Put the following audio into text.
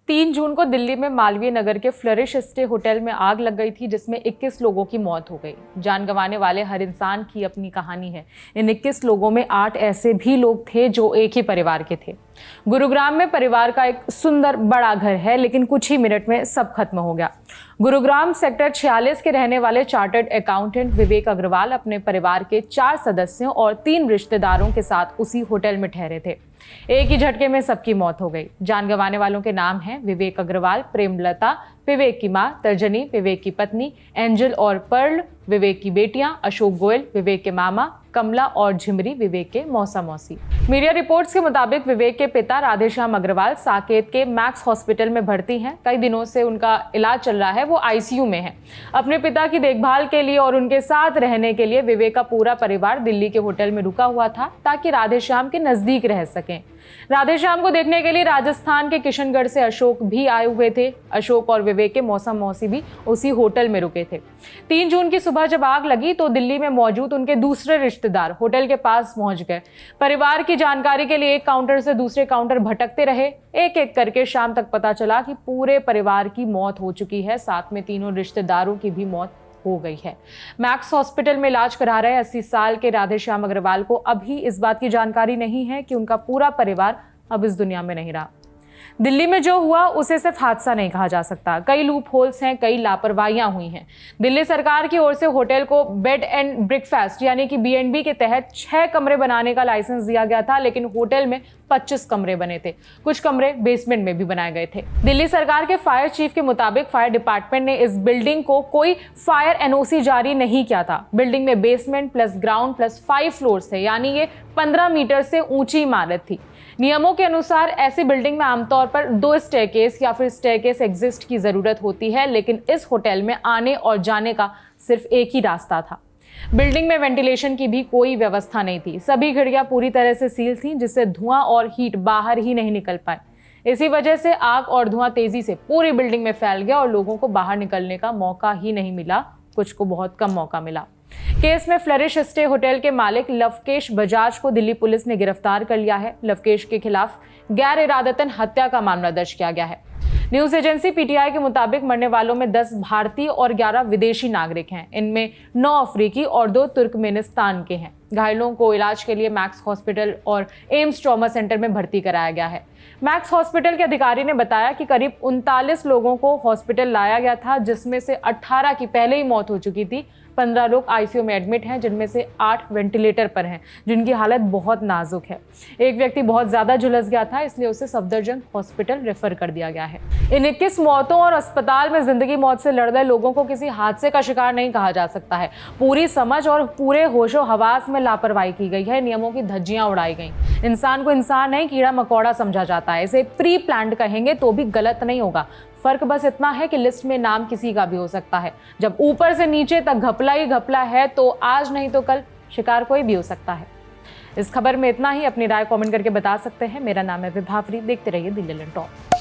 3 जून को दिल्ली में मालवीय नगर के फ्लरिश स्टे होटल में आग लग गई थी, जिसमें 21 लोगों की मौत हो गई। जान गंवाने वाले हर इंसान की अपनी कहानी है। इन 21 लोगों में 8 ऐसे भी लोग थे जो एक ही परिवार के थे। गुरुग्राम में परिवार का एक सुंदर बड़ा घर है, लेकिन कुछ ही मिनट में सब खत्म हो गया। गुरुग्राम सेक्टर 46 के रहने वाले चार्टर्ड अकाउंटेंट विवेक अग्रवाल अपने परिवार के 4 सदस्यों और 3 रिश्तेदारों के साथ उसी होटल में ठहरे थे। एक ही झटके में सबकी मौत हो गई। जान गंवाने वालों के नाम हैं विवेक अग्रवाल, प्रेमलता, विवेक की मां तर्जनी, विवेक की पत्नी एंजल और पर्ल, विवेक की बेटियां अशोक गोयल, विवेक के मामा कमला और झिमरी, विवेक के मौसा मौसी। मीडिया रिपोर्ट्स के मुताबिक विवेक के पिता राधेश्याम अग्रवाल साकेत के मैक्स हॉस्पिटल में भर्ती हैं। कई दिनों से उनका इलाज चल रहा है, वो आईसीयू में है। अपने पिता की देखभाल के लिए और उनके साथ रहने के लिए विवेक का पूरा परिवार दिल्ली के होटल में रुका हुआ था, ताकि राधेश्याम के नजदीक रह सकें। राधेश्याम को देखने के लिए राजस्थान के किशनगढ़ से अशोक भी आए हुए थे। अशोक और विवेक के मौसा मौसी भी उसी होटल में रुके थे। 3 जून की सुबह जब आग लगी तो दिल्ली में मौजूद उनके दूसरे रिश्तेदार होटल के पास पहुंच गए। परिवार की जानकारी के लिए एक काउंटर से दूसरे काउंटर भटकते रहे। एक एक करके शाम तक पता चला कि पूरे परिवार की मौत हो चुकी है, साथ में तीनों रिश्तेदारों की भी मौत हो गई है। मैक्स हॉस्पिटल में इलाज करा रहे 80 साल के राधेश्याम अग्रवाल को अभी इस बात की जानकारी नहीं है कि उनका पूरा परिवार अब इस दुनिया में नहीं रहा। दिल्ली में जो हुआ उसे सिर्फ हादसा नहीं कहा जा सकता। कई लूप होल्स हैं, कई लापरवाहियां हुई हैं। दिल्ली सरकार की ओर से होटल को बेड एंड ब्रेकफास्ट यानी कि BNB के तहत 6 कमरे बनाने का लाइसेंस दिया गया था, लेकिन होटल में 25 कमरे बने थे। कुछ कमरे बेसमेंट में भी बनाए गए थे। दिल्ली सरकार के फायर चीफ के मुताबिक फायर डिपार्टमेंट ने इस बिल्डिंग को कोई फायर NOC जारी नहीं किया था। बिल्डिंग में basement plus ground plus 5 floors थे, यानी ये 15 मीटर से ऊंची इमारत थी। नियमों के अनुसार ऐसी बिल्डिंग में आमतौर पर 2 स्टेयरकेस या फिर स्टेयरकेस एग्जिस्ट की जरूरत होती है, लेकिन इस होटल में आने और जाने का सिर्फ एक ही रास्ता था। बिल्डिंग में वेंटिलेशन की भी कोई व्यवस्था नहीं थी। सभी खिड़कियां पूरी तरह से सील थीं, जिससे धुआं और हीट बाहर ही नहीं निकल पाए। इसी वजह से आग और धुआं तेजी से पूरी बिल्डिंग में फैल गया और लोगों को बाहर निकलने का मौका ही नहीं मिला, कुछ को बहुत कम मौका मिला। केस में फ्लरिश स्टे होटल के मालिक लवकेश बजाज को दिल्ली पुलिस ने गिरफ्तार कर लिया है। लवकेश के खिलाफ गैर इरादतन हत्या का मामला दर्ज किया गया है। न्यूज एजेंसी PTI के मुताबिक मरने वालों में 10 भारतीय और 11 विदेशी नागरिक हैं। इनमें 9 अफ्रीकी और 2 तुर्कमेनिस्तान के हैं। घायलों को इलाज के लिए मैक्स हॉस्पिटल और एम्स ट्रॉमा सेंटर में भर्ती कराया गया है। मैक्स हॉस्पिटल के अधिकारी ने बताया कि करीब 39 लोगों को हॉस्पिटल लाया गया था, जिसमें से 18 की पहले ही मौत हो चुकी थी। 15 लोग ICU में एडमिट हैं, जिनमें से 8 वेंटिलेटर पर हैं, जिनकी हालत बहुत नाजुक है। एक व्यक्ति बहुत ज्यादा झुलस गया था, इसलिए उसे सफदरजंग हॉस्पिटल रेफर कर दिया गया है। इन 21 मौतों और अस्पताल में जिंदगी मौत से लड़ रहे लोगों को किसी हादसे का शिकार नहीं कहा जा सकता है। पूरी समझ और पूरे होशो हवास में लापरवाही की गई है। नियमों की धज्जियां उड़ाई गई। इंसान को इंसान नहीं, कीड़ा मकोड़ा समझा जाता है। इसे प्री प्लान्ड कहेंगे तो भी गलत नहीं होगा। फर्क बस इतना है कि लिस्ट में नाम किसी का भी हो सकता है। जब ऊपर से नीचे तक घपला ही घपला है, तो आज नहीं तो कल शिकार कोई भी हो सकता है। इस खबर में इतना ही। अपनी राय कमेंट करके बता सकते हैं। मेरा नाम है विभावरी। देखते रहिए दिल्ली लंटॉप।